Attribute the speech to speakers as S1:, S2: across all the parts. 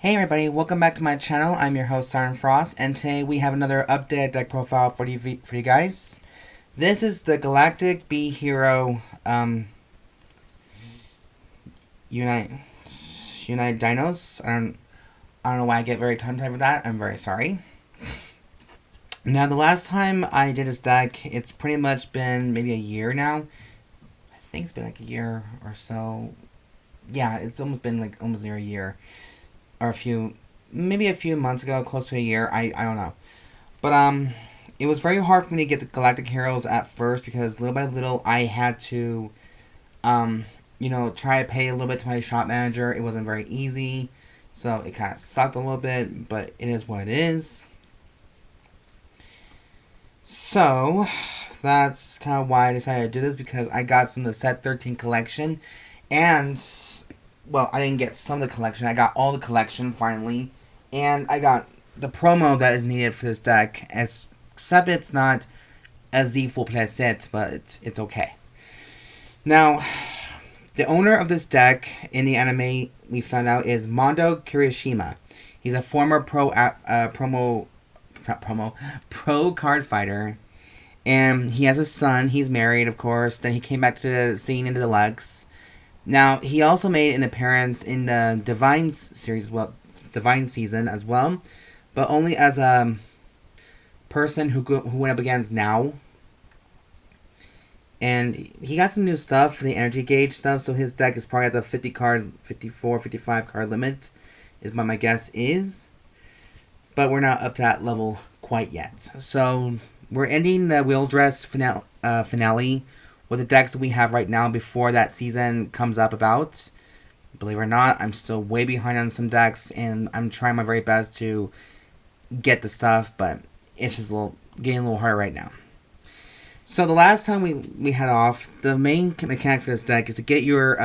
S1: Hey everybody, welcome back to my channel. I'm your host Siren Frost, and today we have another updated deck profile for you guys. This is the Galactic B Hero Unite Dinos. I don't know why I get very tongue-tied with that. I'm very sorry. Now, the last time I did this deck, it's pretty much been maybe a year now. I think it's been like a year or so. Yeah, it's almost been like almost near a year. Or maybe a few months ago, close to a year, I don't know. But, it was very hard for me to get the Galactic Heroes at first, because little by little, I had to, try to pay a little bit to my shop manager. It wasn't very easy, so it kind of sucked a little bit, but it is what it is. So, that's kind of why I decided to do this, because I got some of the Set 13 collection, and well, I didn't get some of the collection. I got all the collection, finally. And I got the promo that is needed for this deck. Except it's not a Z full play set, but it's okay. Now, the owner of this deck in the anime, we found out, is Mondo Kirishima. He's a former pro card fighter. And he has a son. He's married, of course. Then he came back to the scene in the Deluxe. Now, he also made an appearance in the Divine series, Divine season as well, but only as a person who went up against Now. And he got some new stuff for the energy gauge stuff, so his deck is probably at the 54, 55 card limit, is what my guess is. But we're not up to that level quite yet. So, we're ending the Wheel Dress finale with the decks that we have right now before that season comes up about. Believe it or not, I'm still way behind on some decks, and I'm trying my very best to get the stuff, but it's just getting a little hard right now. So the last time we had off, the main mechanic for this deck is to get your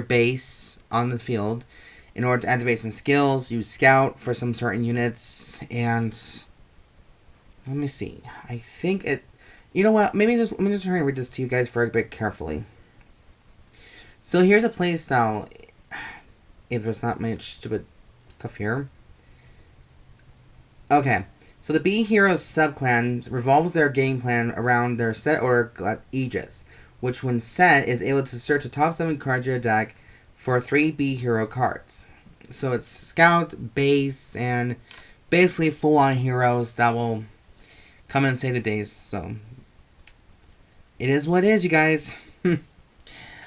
S1: base on the field in order to activate some skills, use Scout for some certain units, and let me see. I think it... You know what? Let me just try and read this to you guys for a bit carefully. So here's a playstyle. If there's not much stupid stuff here. Okay. So the B Heroes subclan revolves their game plan around their set order A.E.G.I.S, which when set is able to search the top 7 cards of your deck for 3 B Hero cards. So it's Scout, Base, and basically full-on heroes that will come and save the days. So it is what it is, you guys.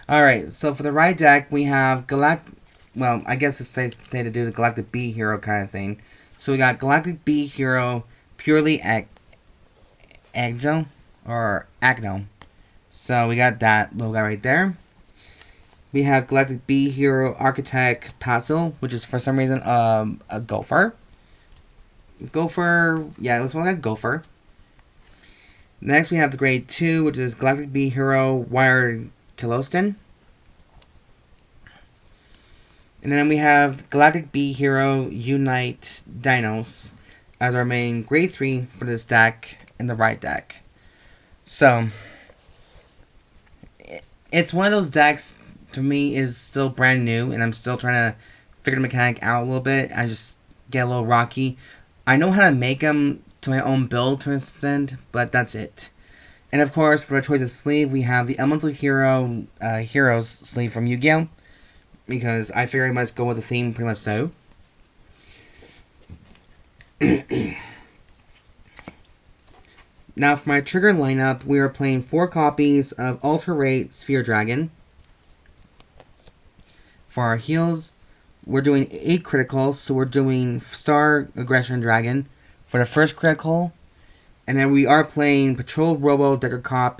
S1: Alright, so for the right deck, we have well, I guess it's safe to say to do the Galactic B Hero kind of thing. So we got Galactic B Hero, purely Agno, or Agno. So we got that little guy right there. We have Galactic B Hero Architect Paseel, which is for some reason a Gopher. Yeah, it looks more like a Gopher. Next, we have the Grade 2, which is Galactic B Hero Wired Klosten. And then we have Galactic B Hero Unite Dinos as our main Grade 3 for this deck in the right deck. So, it's one of those decks, for me, is still brand new, and I'm still trying to figure the mechanic out a little bit. I just get a little rocky. I know how to make them to my own build to an extent, but that's it. And of course, for the choice of sleeve, we have the Elemental Hero Heroes sleeve from Yu-Gi-Oh! Because I figure I must go with the theme pretty much so. Now for my trigger lineup, we are playing 4 copies of Ultra Rate Sphere Dragon. For our heals, we're doing 8 criticals, so we're doing Star Aggression Dragon for the first critical, and then we are playing Patrol Robo Dekarcop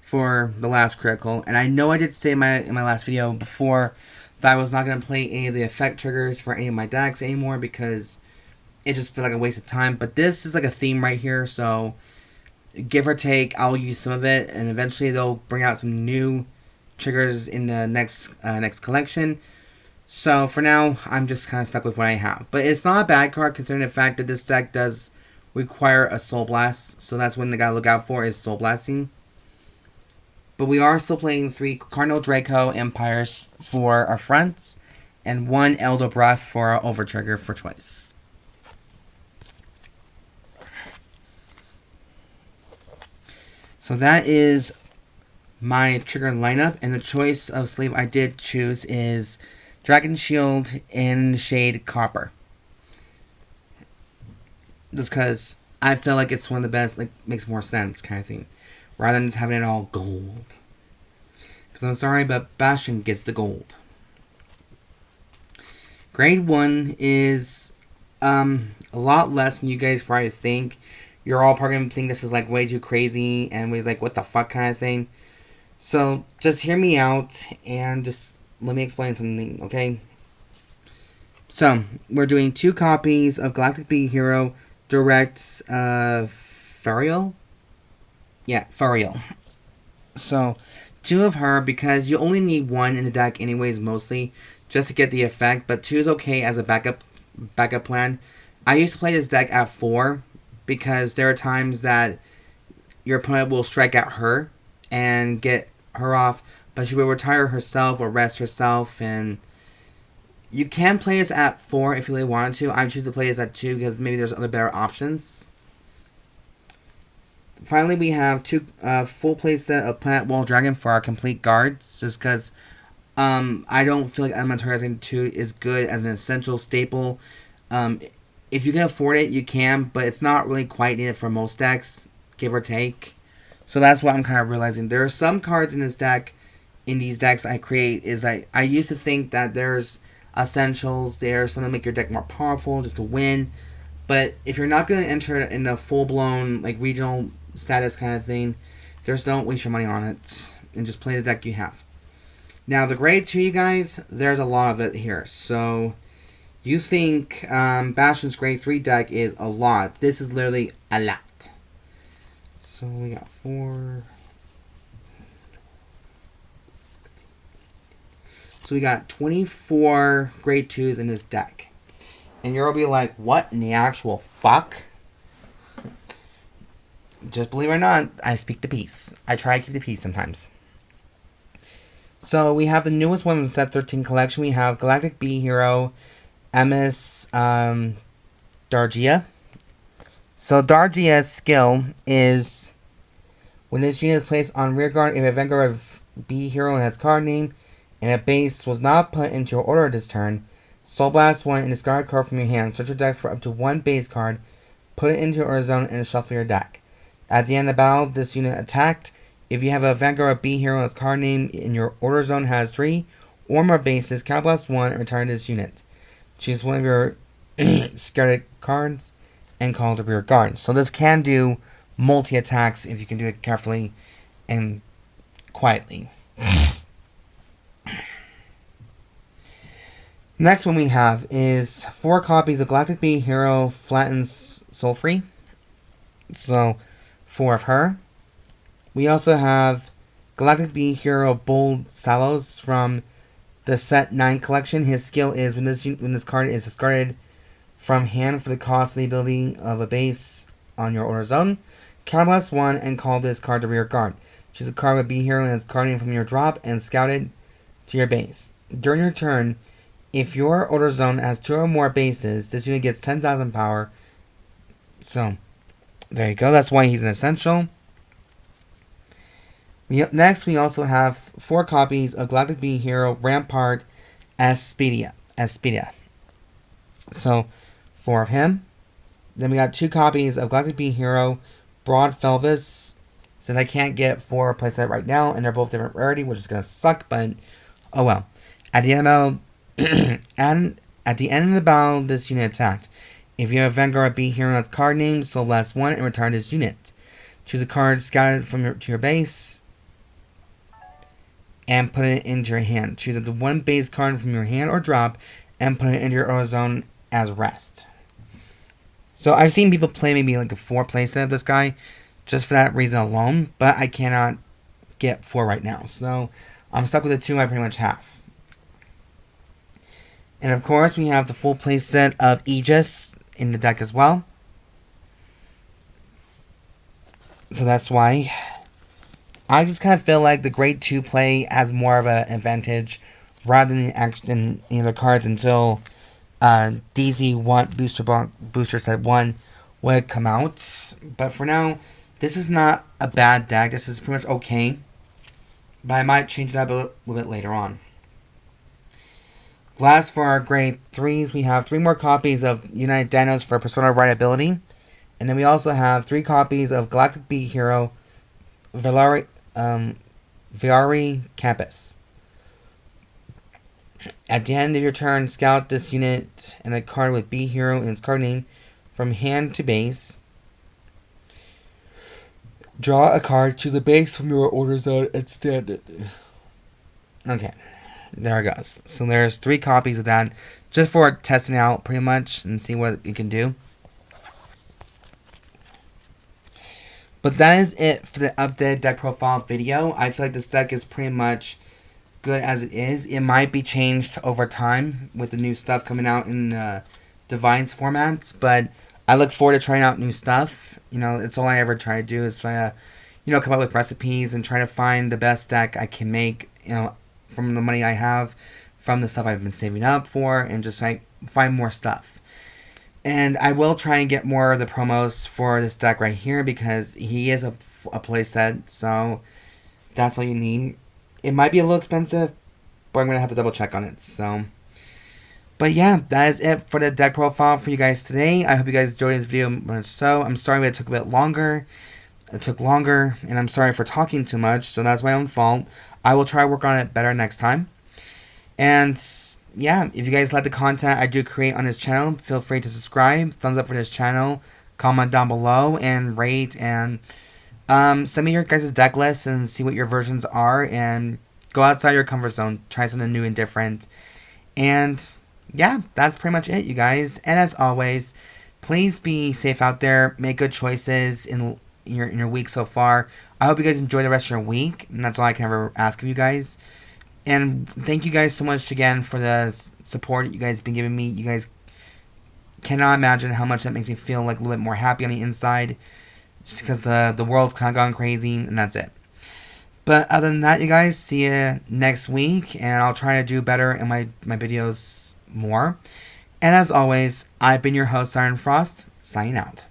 S1: for the last critical. And I know I did say in my last video before that I was not going to play any of the effect triggers for any of my decks anymore, because it just feels like a waste of time. But this is like a theme right here, so give or take, I'll use some of it, and eventually they'll bring out some new triggers in the next collection. So, for now, I'm just kind of stuck with what I have. But it's not a bad card, considering the fact that this deck does require a Soul Blast. So that's one thing I gotta look out for, is Soul Blasting. But we are still playing 3 Cardinal Draco Empires for our fronts. and 1 Eldobreath for Overtrigger for choice. So that is my trigger lineup, and the choice of sleeve I did choose is Dragon Shield in shade Copper. Just because I feel like it's one of the best, like, makes more sense kind of thing, rather than just having it all gold. Because I'm sorry, but Bastion gets the gold. Grade 1 is a lot less than you guys probably think. You're all probably going to think this is like way too crazy and was like, what the fuck kind of thing. So just hear me out and just let me explain something, okay? So we're doing 2 copies of Galactic B Hero Direct Foriel? Yeah, Foriel. So 2 of her, because you only need 1 in the deck anyways, mostly, just to get the effect, but 2 is okay as a backup plan. I used to play this deck at 4, because there are times that your opponent will strike at her and get her off, but she will retire herself or rest herself, and you can play this at 4 if you really wanted to. I choose to play this at 2 because maybe there's other better options. Finally, we have 2 full play set of Planet Wall Dragon for our complete guards, just because I don't feel like Elemental Infinitude is good as an essential staple. If you can afford it, you can, but it's not really quite needed for most decks, give or take. So that's what I'm kind of realizing. There are some cards in this deck, in these decks I create, is I used to think that there's essentials there, something to make your deck more powerful, just to win. But if you're not going to enter in a full-blown, like, regional status kind of thing, don't waste your money on it, and just play the deck you have. Now, the grade 2, you guys, there's a lot of it here, so you think Bastion's grade 3 deck is a lot. This is literally a lot. So we got 4. So we got 24 grade 2s in this deck. And you'll be like, what in the actual fuck? Just believe it or not, I speak the peace. I try to keep the peace sometimes. So we have the newest one in the Set 13 collection. We have Galactic B Hero, Amass, Darngia. So Darngia's skill is, when this unit is placed on rearguard, if a Vanguard of B Hero has card name, and a base was not put into your order this turn, Soul Blast 1 and discard a card from your hand. Search your deck for up to 1 base card, put it into your order zone, and shuffle your deck. At the end of the battle, this unit attacked. If you have a Vanguard B Hero that's card name in your order zone has 3 or more bases, Counterblast 1 and return this unit. Choose one of your scattered cards and call it a rear guard. So this can do multi-attacks if you can do it carefully and quietly. Next one we have is 4 copies of Galactic B Hero Flatten Sulfrey. So 4 of her. We also have Galactic B Hero Bold Salos from the Set 9 collection. His skill is when this card is discarded from hand for the cost of the ability of a base on your order zone, counterblast 1 and call this card to rear guard. Choose a card with B Hero and its card name from your drop and scout it to your base. During your turn, if your order zone has 2 or more bases, this unit gets 10,000 power. So, there you go. That's why he's an essential. Next, we also have 4 copies of Galactic B Hero Rampart Aspida. So, 4 of him. Then we got 2 copies of Galactic B Hero Broad Felvis. Since I can't get 4 playset right now, and they're both different rarity, which is going to suck, but oh well. At the end of the battle, this unit attacked. If you have Vanguard B Hero that's card name, so last 1 and return this unit. Choose a card scouted to your base and put it into your hand. Choose up to 1 base card from your hand or drop and put it into your order zone as rest. So I've seen people play maybe like a 4 playset of this guy just for that reason alone, but I cannot get 4 right now. So I'm stuck with the 2 I pretty much have. And of course, we have the full playset of A.E.G.I.S in the deck as well. So that's why I just kind of feel like the grade 2 play has more of an advantage rather than any other cards until DZ1 booster set 1 would come out. But for now, this is not a bad deck. This is pretty much okay. But I might change it up a little bit later on. Last for our grade 3s, we have 3 more copies of United Dianos for Persona Rideability. And then we also have 3 copies of Galactic B Hero Viari Campus. At the end of your turn, scout this unit and a card with B Hero in its card name from hand to base. Draw a card, choose a base from your order zone, and stand it. Okay, there it goes. So there's 3 copies of that, just for testing out pretty much and see what it can do. But that is it for the updated deck profile video. I feel like this deck is pretty much good as it is. It might be changed over time with the new stuff coming out in the Divines formats, but I look forward to trying out new stuff. You know, it's all I ever try to do is try to, you know, come up with recipes and try to find the best deck I can make, you know, from the money I have, from the stuff I've been saving up for, and just like find more stuff. And I will try and get more of the promos for this deck right here because he is a playset, so that's all you need. It might be a little expensive, but I'm going to have to double check on it. So, but yeah, that is it for the deck profile for you guys today. I hope you guys enjoyed this video much so. I'm sorry it took a bit longer. It took longer, and I'm sorry for talking too much, so that's my own fault. I will try to work on it better next time. And yeah, if you guys like the content I do create on this channel, feel free to subscribe, thumbs up for this channel, comment down below, and rate, and send me your guys' deck list and see what your versions are, and go outside your comfort zone, try something new and different. And yeah, that's pretty much it, you guys. And as always, please be safe out there, make good choices in your week so far. I hope you guys enjoy the rest of your week, and that's all I can ever ask of you guys. And thank you guys so much again for the support you guys have been giving me. You guys cannot imagine how much that makes me feel like a little bit more happy on the inside. Just because the world's kind of gone crazy, and that's it. But other than that, you guys, see you next week. And I'll try to do better in my videos more. And as always, I've been your host, Siren Frost, signing out.